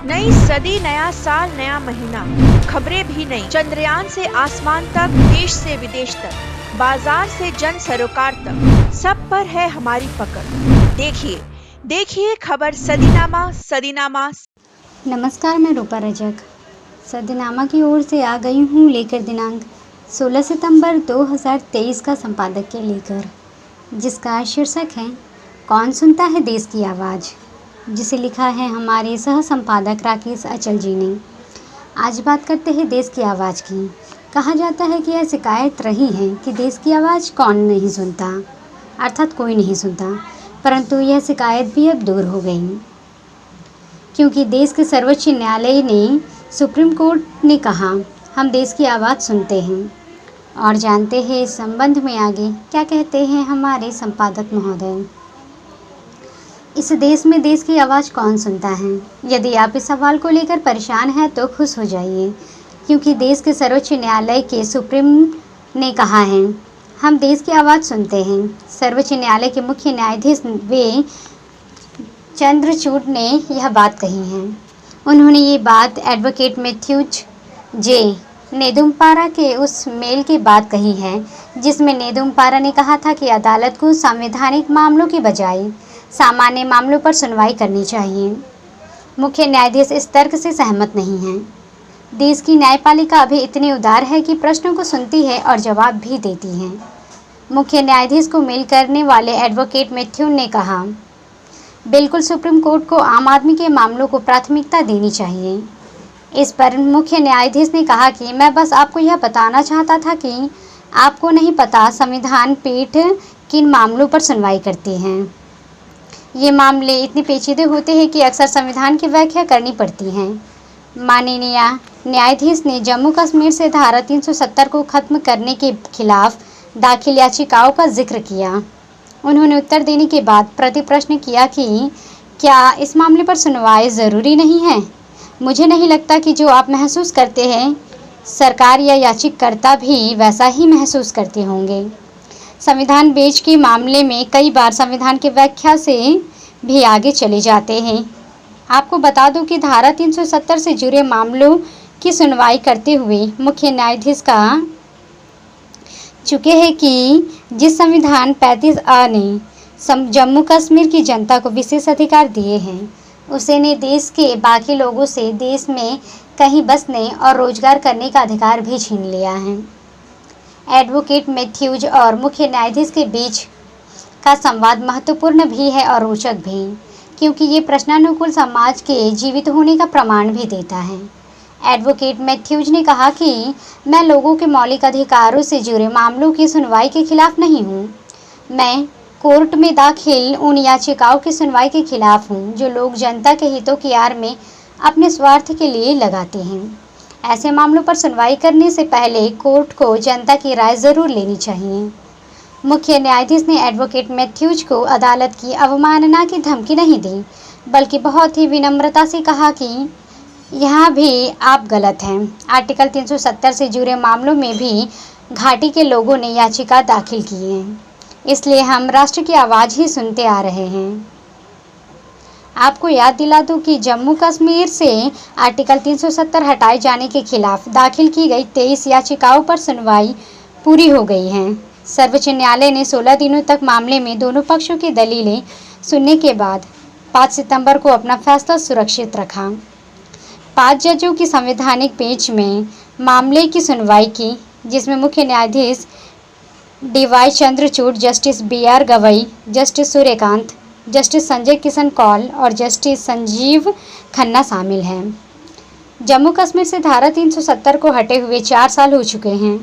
नई सदी, नया साल, नया महीना, खबरें भी नई। चंद्रयान से आसमान तक, देश से विदेश तक, बाजार से जन सरोकार तक, सब पर है हमारी पकड़। देखिए देखिए खबर सदीनामा सदीनामा। नमस्कार, मैं रूपा रजक सदीनामा की ओर से आ गई हूँ लेकर दिनांक 16 सितंबर 2023 का संपादक के लेकर, जिसका शीर्षक है कौन सुनता है देश की आवाज़, जिसे लिखा है हमारे सह संपादक राकेश अचल जी ने। आज बात करते हैं देश की आवाज़ की। कहा जाता है कि यह शिकायत रही है कि देश की आवाज़ कौन नहीं सुनता, अर्थात कोई नहीं सुनता, परंतु यह शिकायत भी अब दूर हो गई, क्योंकि देश के सर्वोच्च न्यायालय ने, सुप्रीम कोर्ट ने कहा हम देश की आवाज़ सुनते हैं। और जानते हैं इस संबंध में आगे क्या कहते हैं हमारे संपादक महोदय। इस देश में देश की आवाज़ कौन सुनता है? यदि आप इस सवाल को लेकर परेशान हैं तो खुश हो जाइए, क्योंकि देश के सर्वोच्च न्यायालय के सुप्रीम ने कहा है हम देश की आवाज़ सुनते हैं। सर्वोच्च न्यायालय के मुख्य न्यायाधीश वे चंद्रचूड़ ने यह बात कही है। उन्होंने ये बात एडवोकेट मैथ्यूज जे नेदुम्पारा के उस मेल के बाद कही है, जिसमें नेदुम्पारा ने कहा था कि अदालत को संवैधानिक मामलों की बजाय सामान्य मामलों पर सुनवाई करनी चाहिए। मुख्य न्यायाधीश इस तर्क से सहमत नहीं हैं। देश की न्यायपालिका अभी इतनी उदार है कि प्रश्नों को सुनती है और जवाब भी देती है। मुख्य न्यायाधीश को मेल करने वाले एडवोकेट मैथ्यू ने कहा, बिल्कुल सुप्रीम कोर्ट को आम आदमी के मामलों को प्राथमिकता देनी चाहिए। इस पर मुख्य न्यायाधीश ने कहा कि मैं बस आपको यह बताना चाहता था कि आपको नहीं पता संविधान पीठ किन मामलों पर सुनवाई करती है। ये मामले इतने पेचीदे होते हैं कि अक्सर संविधान की व्याख्या करनी पड़ती है। माननीय न्यायाधीश ने जम्मू कश्मीर से धारा 370 को खत्म करने के खिलाफ दाखिल याचिकाओं का जिक्र किया। उन्होंने उत्तर देने के बाद प्रति प्रश्न किया कि क्या इस मामले पर सुनवाई ज़रूरी नहीं है? मुझे नहीं लगता कि जो आप महसूस करते हैं सरकार या याचिकाकर्ता भी वैसा ही महसूस करते होंगे। संविधान बेंच के मामले में कई बार संविधान की व्याख्या से भी आगे चले जाते हैं। आपको बता दूं कि धारा 370 से जुड़े मामलों की सुनवाई करते हुए मुख्य न्यायाधीश कहा चुके हैं कि जिस संविधान 35A ने जम्मू कश्मीर की जनता को विशेष अधिकार दिए हैं, उसे ने देश के बाकी लोगों से देश में कहीं बसने और रोजगार करने का अधिकार भी छीन लिया है। एडवोकेट मैथ्यूज और मुख्य न्यायाधीश के बीच का संवाद महत्वपूर्ण भी है और रोचक भी, क्योंकि ये प्रश्नानुकूल समाज के जीवित होने का प्रमाण भी देता है। एडवोकेट मैथ्यूज ने कहा कि मैं लोगों के मौलिक अधिकारों से जुड़े मामलों की सुनवाई के खिलाफ नहीं हूँ। मैं कोर्ट में दाखिल उन याचिकाओं की सुनवाई के खिलाफ हूँ जो लोग जनता के हितों की आड़ में अपने स्वार्थ के लिए लगाते हैं। ऐसे मामलों पर सुनवाई करने से पहले कोर्ट को जनता की राय ज़रूर लेनी चाहिए। मुख्य न्यायाधीश ने एडवोकेट मैथ्यूज को अदालत की अवमानना की धमकी नहीं दी, बल्कि बहुत ही विनम्रता से कहा कि यहाँ भी आप गलत हैं। आर्टिकल 370 से जुड़े मामलों में भी घाटी के लोगों ने याचिका दाखिल की है, इसलिए हम राष्ट्र की आवाज़ ही सुनते आ रहे हैं। आपको याद दिला दूं कि जम्मू कश्मीर से आर्टिकल 370 हटाए जाने के खिलाफ दाखिल की गई 23 याचिकाओं पर सुनवाई पूरी हो गई है। सर्वोच्च न्यायालय ने 16 दिनों तक मामले में दोनों पक्षों की दलीलें सुनने के बाद 5 सितंबर को अपना फैसला सुरक्षित रखा। 5 जजों की संवैधानिक बेंच में मामले की सुनवाई की, जिसमें मुख्य न्यायाधीश DY Chandrachud, justice BR Gavai, justice Suryakant, justice Sanjay Kishan Kaul और जस्टिस संजीव खन्ना शामिल हैं। जम्मू कश्मीर से धारा 370 को हटे हुए 4 साल हो चुके हैं।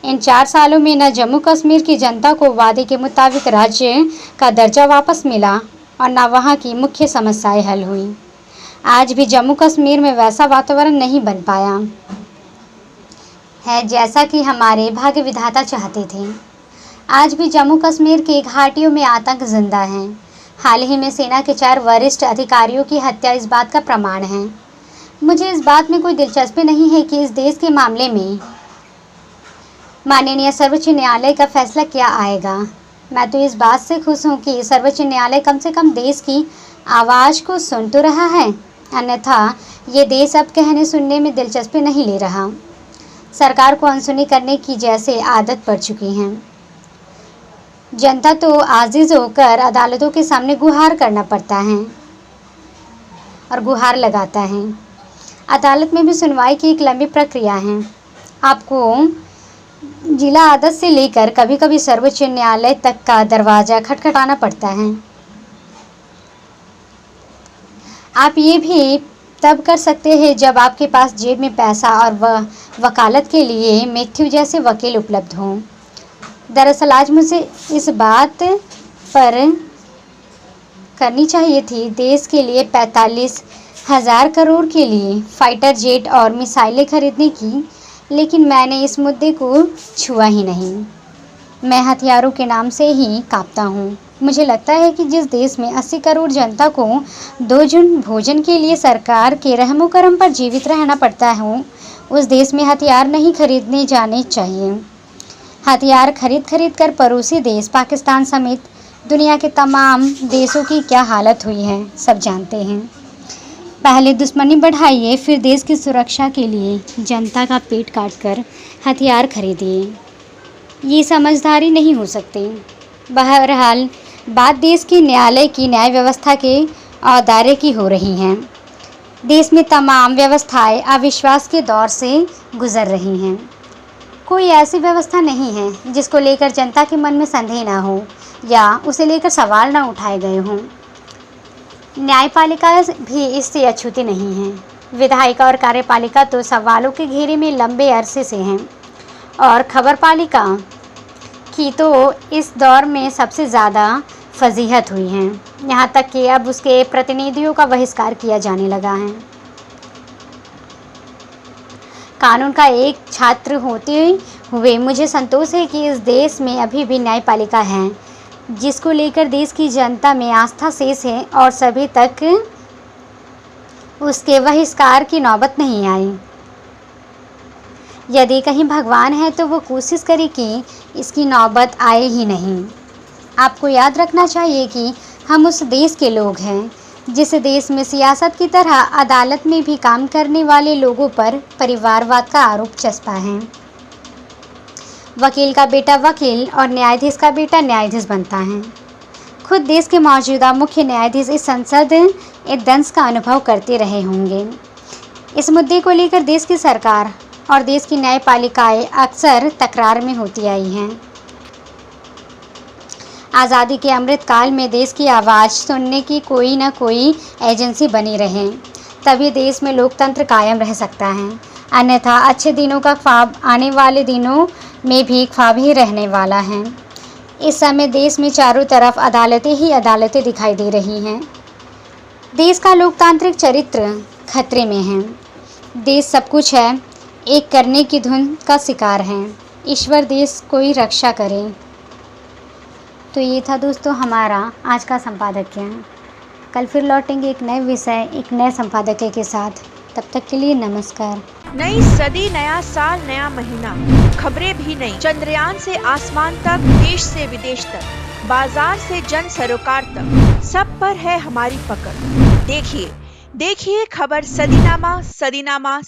इन 4 सालों में न जम्मू कश्मीर की जनता को वादे के मुताबिक राज्य का दर्जा वापस मिला और न वहां की मुख्य समस्याएं हल हुई। आज भी जम्मू कश्मीर में वैसा वातावरण नहीं बन पाया है जैसा कि हमारे भाग्य विधाता चाहते थे। आज भी जम्मू कश्मीर के घाटियों में आतंक जिंदा है। हाल ही में सेना के 4 वरिष्ठ अधिकारियों की हत्या इस बात का प्रमाण है। मुझे इस बात में कोई दिलचस्पी नहीं है कि इस देश के मामले में माननीय सर्वोच्च न्यायालय का फैसला क्या आएगा। मैं तो इस बात से खुश हूँ कि सर्वोच्च न्यायालय कम से कम देश की आवाज़ को सुन तो रहा है। अन्यथा ये देश अब कहने सुनने में दिलचस्पी नहीं ले रहा। सरकार को अनसुनी करने की जैसे आदत पड़ चुकी है। जनता तो आजिज होकर अदालतों के सामने गुहार करना पड़ता है और गुहार लगाता है। अदालत में भी सुनवाई की एक लंबी प्रक्रिया है। आपको जिला अदालत से लेकर कभी कभी सर्वोच्च न्यायालय तक का दरवाजा खटखटाना पड़ता है। आप ये भी तब कर सकते हैं जब आपके पास जेब में पैसा और वकालत के लिए मैथ्यू जैसे वकील उपलब्ध हों। दरअसल आज मुझे इस बात पर करनी चाहिए थी देश के लिए 45,000 करोड़ के लिए फाइटर जेट और मिसाइलें खरीदने की, लेकिन मैंने इस मुद्दे को छुआ ही नहीं। मैं हथियारों के नाम से ही कांपता हूँ। मुझे लगता है कि जिस देश में 80 करोड़ जनता को 2 जन भोजन के लिए सरकार के रहमो करम पर जीवित रहना पड़ता है, उस देश में हथियार नहीं खरीदने जाने चाहिए। हथियार खरीद कर पड़ोसी देश पाकिस्तान समेत दुनिया के तमाम देशों की क्या हालत हुई है सब जानते हैं। पहले दुश्मनी बढ़ाइए, फिर देश की सुरक्षा के लिए जनता का पेट काटकर हथियार खरीदिए। ये समझदारी नहीं हो सकती। बहरहाल बात देश के न्यायालय की न्याय व्यवस्था के औदार्य की हो रही है। देश में तमाम व्यवस्थाएं अविश्वास के दौर से गुजर रही हैं। कोई ऐसी व्यवस्था नहीं है जिसको लेकर जनता के मन में संदेह ना हो या उसे लेकर सवाल ना उठाए गए हों। न्यायपालिका भी इससे अछूती नहीं है। विधायिका और कार्यपालिका तो सवालों के घेरे में लंबे अरसे से हैं और खबरपालिका की तो इस दौर में सबसे ज़्यादा फजीहत हुई है। यहाँ तक कि अब उसके प्रतिनिधियों का बहिष्कार किया जाने लगा है। कानून का एक छात्र होते हुए मुझे संतोष है कि इस देश में अभी भी न्यायपालिका है जिसको लेकर देश की जनता में आस्था शेष है और सभी तक उसके बहिष्कार की नौबत नहीं आई। यदि कहीं भगवान है तो वो कोशिश करे कि इसकी नौबत आए ही नहीं। आपको याद रखना चाहिए कि हम उस देश के लोग हैं जिस देश में सियासत की तरह अदालत में भी काम करने वाले लोगों पर परिवारवाद का आरोप चस्पा है। वकील का बेटा वकील और न्यायाधीश का बेटा न्यायाधीश बनता है। खुद देश के मौजूदा मुख्य न्यायाधीश इस संसद दंश का अनुभव करते रहे होंगे। इस मुद्दे को लेकर देश की सरकार और देश की न्यायपालिकाएं अक्सर तकरार में होती आई हैं। आज़ादी के अमृत काल में देश की आवाज़ सुनने की कोई न कोई एजेंसी बनी रहे, तभी देश में लोकतंत्र कायम रह सकता है। अन्यथा अच्छे दिनों का ख्वाब आने वाले दिनों में भी ख्वाब ही रहने वाला है। इस समय देश में चारों तरफ अदालतें ही अदालतें दिखाई दे रही हैं। देश का लोकतांत्रिक चरित्र खतरे में है। देश सब कुछ है, एक करने की धुन का शिकार है। ईश्वर देश कोई रक्षा करे। तो ये था दोस्तों हमारा आज का संपादकीय। कल फिर लौटेंगे एक नए विषय, एक नए संपादकीय के साथ। तब तक के लिए नमस्कार। नई सदी, नया साल, नया महीना, खबरें भी नई। चंद्रयान से आसमान तक, देश से विदेश तक, बाजार से जन सरोकार तक, सब पर है हमारी पकड़। देखिए खबर सदीनामा।